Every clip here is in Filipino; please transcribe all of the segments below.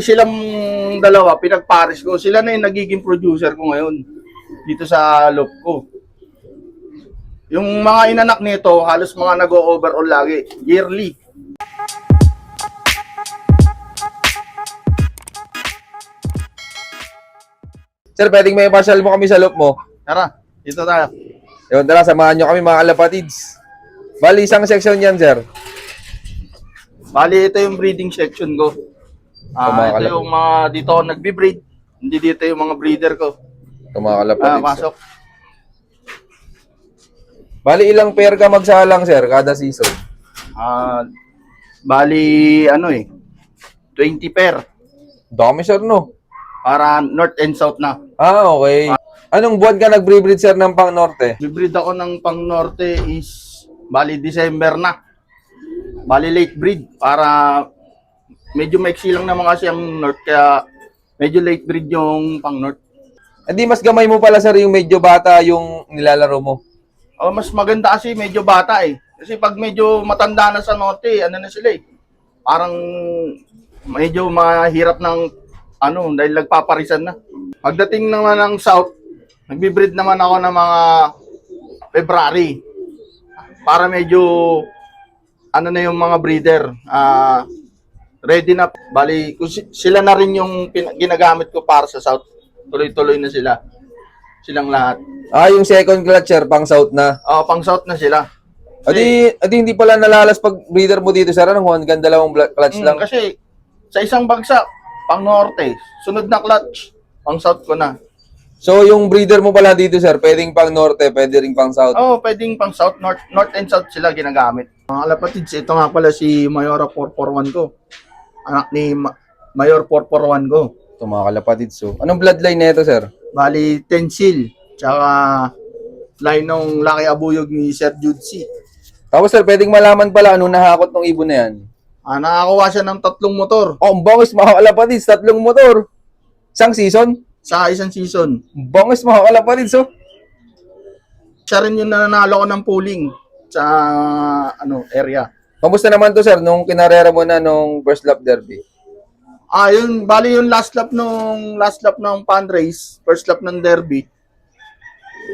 Silang dalawa, pinagpares ko. Sila na yung nagiging producer ko ngayon dito sa loob ko. Yung mga inanak nito, halos mga nag-overall lagi, yearly. Sir, pwedeng may pasyal mo kami sa loob mo. Tara, dito tayo. Yun, tara, samahan nyo kami mga kalapatids. Bali, isang section yan, sir. Bali, ito yung breeding section ko. Ito yung mga dito ako nagbi-breed. Hindi dito yung mga breeder ko. Ito mga kalapatids. Pasok. Bali, ilang pair ka magsalang, sir, kada season? Bali, 20 pair. Dami, sir, no? Para north and south na. Okay. Anong buwan ka nag-breed, sir, ng pang-norte? Bibreed ako ng pang norte is bali December na. Bali late breed para medyo maiksi lang naman kasi ang north kaya medyo late breed yung pang north. Hindi, mas gamay mo pala, sir, yung medyo bata yung nilalaro mo. Mas maganda kasi medyo bata eh. Kasi pag medyo matanda na sa norte, ano na sila eh. Parang medyo mahirap ng dahil nagpaparisan na. Pagdating naman ng south, nagbi-breed naman ako ng mga February. Para medyo na yung mga breeder. Ready na. Bali, sila na rin yung ginagamit ko para sa south. Tuloy-tuloy na sila. Silang lahat. Yung second clutch, sir, pang south na. Pang south na sila. Adi hindi pala nalalas pag breeder mo dito, sir. Anong hanggang dalawang clutch lang? Kasi sa isang bagsak, pang norte, sunod na clutch, pang south ko na. So, yung breeder mo pala dito, sir, pwedeng pang norte, pwede rin pang south? Pwedeng pang south, north and south sila ginagamit. Mga kalapatids, ito nga pala si Mayora 441 ko. Anak ni Mayor 441 ko. Ito mga kalapatids, so. Anong bloodline nito, sir? Bali, Tensil, tsaka line ng Laki Abuyog ni Sir Jude C. Tapos, sir, pwedeng malaman pala anong nahakot ng ibon na yan? Nakakuha siya ng 3 motor. Ang bangis mga kalapatids, 3 motor. Isang season? Sa isang season. Bangis mga kalapatids, so. Siya rin yung nananalo ko ng pooling sa area. Kamusta naman to, sir, nung kinarera mo na nung first lap derby? Bali yung last lap ng fan race, first lap ng derby.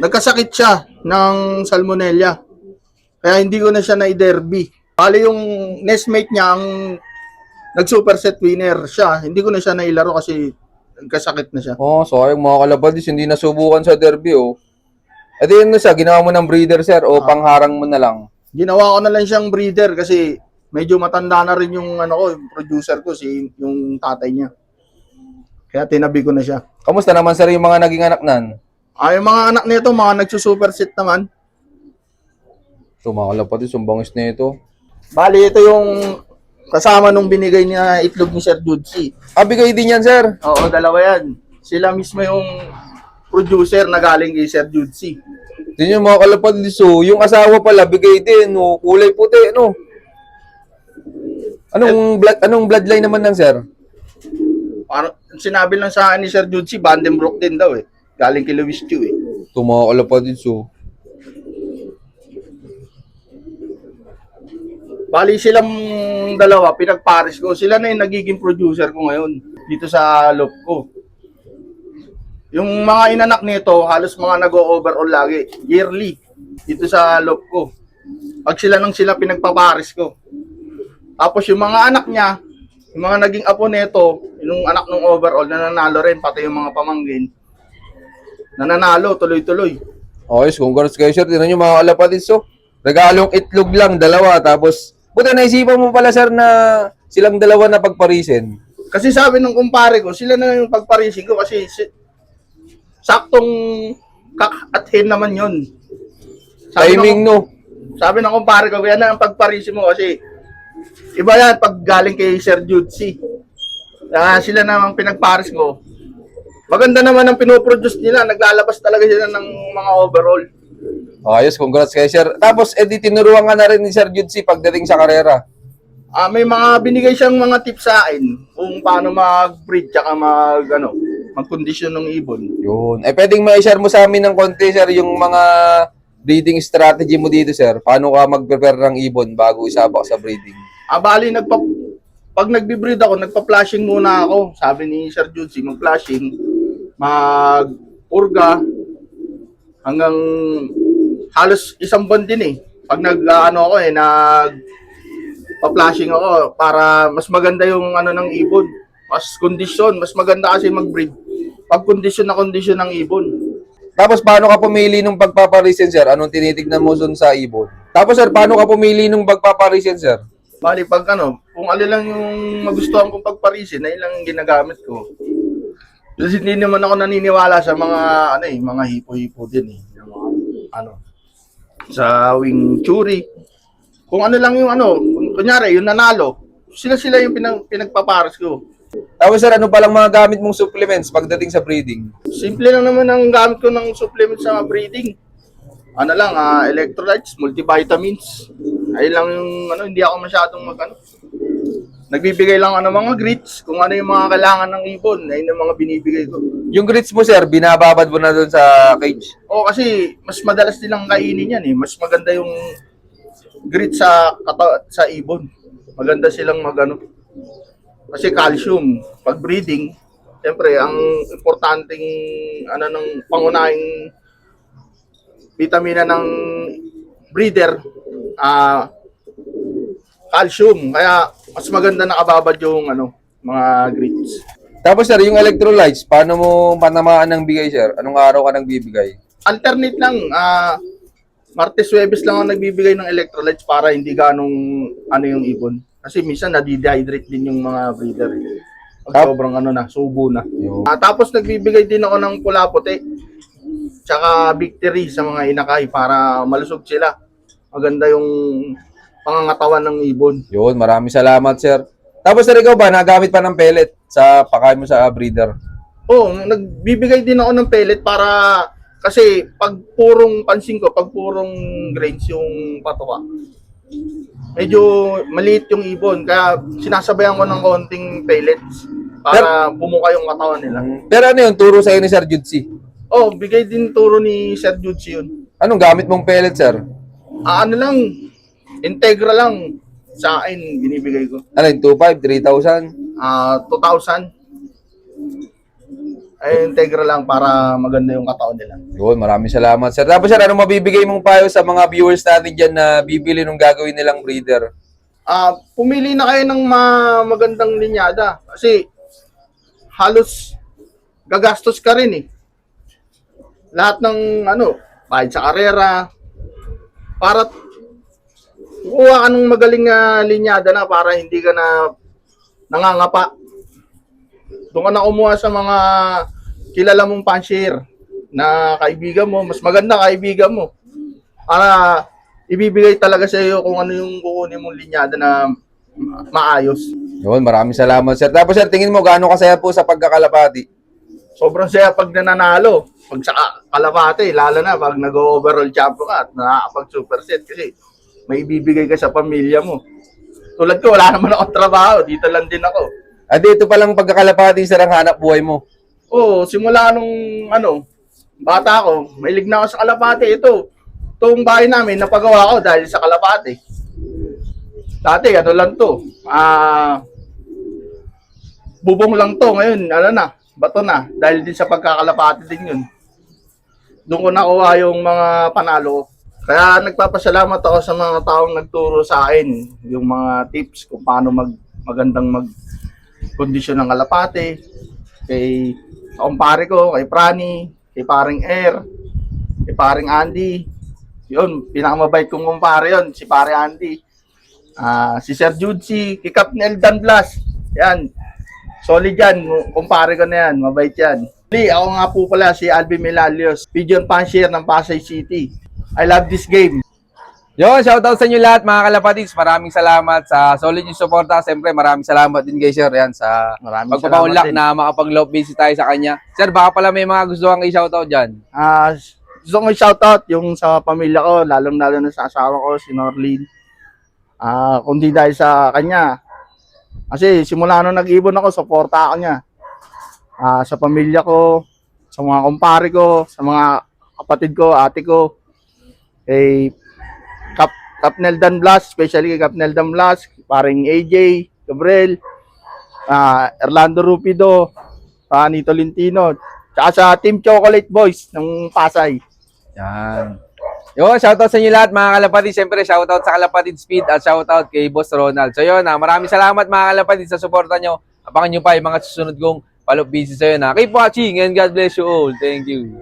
Nagkasakit siya ng salmonella. Kaya hindi ko na siya na-derby. Bali yung nestmate niya ang nag-superset winner siya. Hindi ko na siya nailaro kasi nagkasakit na siya. Sayang mga kalapatids, hindi nasubukan sa derby, oh. Ito yun na siya, ginawa mo ng breeder, sir, o pangharang mo na lang? Ginawa ko na lang siyang breeder kasi medyo matanda na rin yung yung producer ko, yung tatay niya. Kaya tinabi ko na siya. Kamusta naman, sir, yung mga naging anak nan? Yung mga anak nito, mga nagsusuperset naman. Ito mga kalapatids, yung bangis na ito. Bali, ito yung kasama nung binigay niya itlog ni Sir Dudsi. Bigay din yan, sir? Oo, dalawa yan. Sila mismo yung producer na galing kay Sir Dudsi. Din yung mga kalapatids, so, yung asawa pala, bigay din, no? Kulay puti, no? Anong bloodline naman nan, sir? Parang sinabi lang sa akin ni Sir Dudsi, Vandenbroek din daw eh. Galing kay Luis Chu eh. Ito mga kalapatids, so. Bali silang dalawa, pinagpares ko. Sila na yung nagiging producer ko ngayon dito sa loob ko. Yung mga inanak nito, halos mga nag-overall lagi, yearly, dito sa loob ko. Pag sila pinagpapares ko. Tapos yung mga anak niya, yung mga naging apo nito, yung anak ng overall, nananalo rin, pati yung mga pamangkin. Nananalo, tuloy-tuloy. Okay, so congrats kayo, sir. Tignan nyo mga kalapatids, so. Regalong itlog lang, dalawa, tapos buti naisipan mo pala, sir, na silang dalawa na pagparisin. Kasi sabi ng kumpare ko, sila na yung pagparisin ko kasi saktong kak at hen naman yun. Timing, no? Sabi ng kumpare ko, yan na ang pagparisin mo kasi iba yan pag galing kay Sir Jutsi. Sila namang pinagparis ko. Maganda naman ang pinoproduce nila. Naglalabas talaga sila ng mga overall. Ayos, congrats kayo, sir. Tapos, tinuruan ka na rin ni Sir Jutsi pagdating sa karera. May mga binigay siyang mga tips sa akin kung paano mag-breed tsaka mag-condition ng ibon. Yun. Pwedeng ma-share mo sa amin ng konti, sir, yung mga breeding strategy mo dito, sir. Paano ka mag-prepare ng ibon bago isabak sa breeding? Bali, pag nagbe-breed ako, nagpa-flashing muna ako. Sabi ni Sir Jude, mag-flashing, mag-purga, hanggang halos isang buwan din eh. Pag nag-ano ako pa-flashing ako para mas maganda yung ano ng ibon. Mas kondisyon, mas maganda kasi mag-breed pag kondisyon na kondisyon ng ibon. Tapos, paano ka pumili nung pagpaparisen, sir? Anong tinitignan mo dun sa ibon? Tapos, sir, paano ka pumili nung pagpaparisen, sir? Bali, pag kung alin lang yung magustuhan kong pagparisin, na ilang ginagamit ko. Kasi hindi naman ako naniniwala sa mga, mga hipo-hipo din eh. Yung mga, sa wing churi. Kung ano lang yung kunyari, yung nanalo, sila yung pinagpaparas ko. Tapos, sir, ano palang mga gamit mong supplements pagdating sa breeding? Simple lang naman ang gamit ko ng supplement sa breeding. Electrolytes, multivitamins. Ay lang yung hindi ako masyadong nagbibigay lang mga grits, kung ano yung mga kailangan ng ibon, ayun yung mga binibigay ko. Yung grits mo, sir, binababad mo na doon sa cage? Oo, kasi mas madalas nilang kainin yan eh. Mas maganda yung grits sa ibon. Maganda silang kasi calcium, pag breeding, siyempre ang importanteng ng pangunahing vitamina ng breeder, calcium. Kaya mas maganda nakababad yung mga grits. Tapos, sir, yung electrolytes, paano mo panamaan ng bigay, sir? Anong araw ka nang bibigay? Alternate lang, Martes, Huwebes lang ako nagbibigay ng electrolytes para hindi ganong yung ibon. Kasi minsan nadi-dehydrate din yung mga breeder. Pag sobrang subo na. Tapos nagbibigay din ako ng pula puti. Tsaka victory sa mga inakay para malusog sila. Maganda yung pangangatawan ng ibon. Yun, maraming salamat, sir. Tapos, sir, ikaw ba, nagamit pa ng pellet sa pakain mo sa breeder? Oo, nagbibigay din ako ng pellet para kasi pag purong grains yung patuka, medyo maliit yung ibon. Kaya sinasabayan ko ng konting pellets para bumuka yung katawan nila. Pero ano yun, turo sa'yo ni Sir Judsi? Oh, bigay din turo ni Sir Judsi yun. Anong gamit mong pellet, sir? Lang, Integra lang sa akin, binibigay ko. Ano yun, 2,500, 3,000? 2,000. Ay, Integra lang para maganda yung katawan nila. Yun, maraming salamat, sir. Tapos, sir, anong mabibigay mong payo sa mga viewers natin dyan na bibili nung gagawin nilang breeder? Pumili na kayo ng magandang linyada. Kasi halos gagastos ka rin eh. Lahat ng bayad sa karera. Para kuha ka ng magaling na linyada na para hindi ka na nangangapa. Doon ka na kumuha sa mga kilala mong fancier na kaibigan mo, mas maganda kaibigan mo. Para ibibigay talaga sa iyo kung ano yung kukunin mong linyada na maayos. Yun, maraming salamat, sir. Tapos, sir, tingin mo gaano kasaya po sa pagkakalapati? Sobrang saya pag nananalo. Pag sa kalapati, lalo na pag nag-overall champion ka at nakakapag-super set kasi may ibibigay ka sa pamilya mo. Tulad ko, wala naman akong trabaho. Dito lang din ako. At dito palang pagkakalapati, sir, ang hanap buhay mo? Oo, simula nung bata ako, mahilig na ako sa kalapati. Itong bahay namin, napagawa ko dahil sa kalapati. Dati, lang to. Bubong lang to. Ngayon, bato na. Dahil din sa pagkakalapati din yun. Doon ko nakuha yung mga panalo. Kaya nagpapasalamat ako sa mga taong nagturo sa akin. Yung mga tips kung paano magandang kondisyon ng kalapate, kay kumpare ko, kay Prani, kay paring Air, kay paring Andy. Yun, pinakamabait kong kumpare yun, si pare Andy. Si Sir Judsi, kay Captain Dan Blas. Yan, solid yan, kumpare ko na yan, mabait yan. Ako nga po pala si Alvin Melalios, Pigeon Fancier ng Pasay City. I love this game. Yun, shoutout sa inyo lahat mga kalapatids. Maraming salamat sa solid yung suporta. Siyempre, maraming salamat din kay Sir yan sa pagpapaunlak na makapag-love visit tayo sa kanya. Sir, baka pala may mga gusto kang i-shoutout dyan. Gusto ko i-shoutout yung sa pamilya ko, lalong-lalo na sa asawa ko, si Norlene. Kundi dahil sa kanya. Kasi simula nung nag-ibon ako, suporta ako niya. Sa pamilya ko, sa mga kumpare ko, sa mga kapatid ko, ate ko, kay Capnel Dan Blas, especially kay Capnel Dan Blas, paring AJ, Gabriel, Orlando Rupido, Nito Lintino, tsaka sa Team Chocolate Boys ng Pasay. Yan. Yun, shoutout sa inyo lahat mga kalapatid. Siyempre, shoutout sa Kalapatid Speed at shoutout kay Boss Ronald. So yun, maraming salamat mga kalapatid sa suporta nyo. Abangan nyo pa yung mga susunod kong follow-up videos sa yun. Keep watching and God bless you all. Thank you.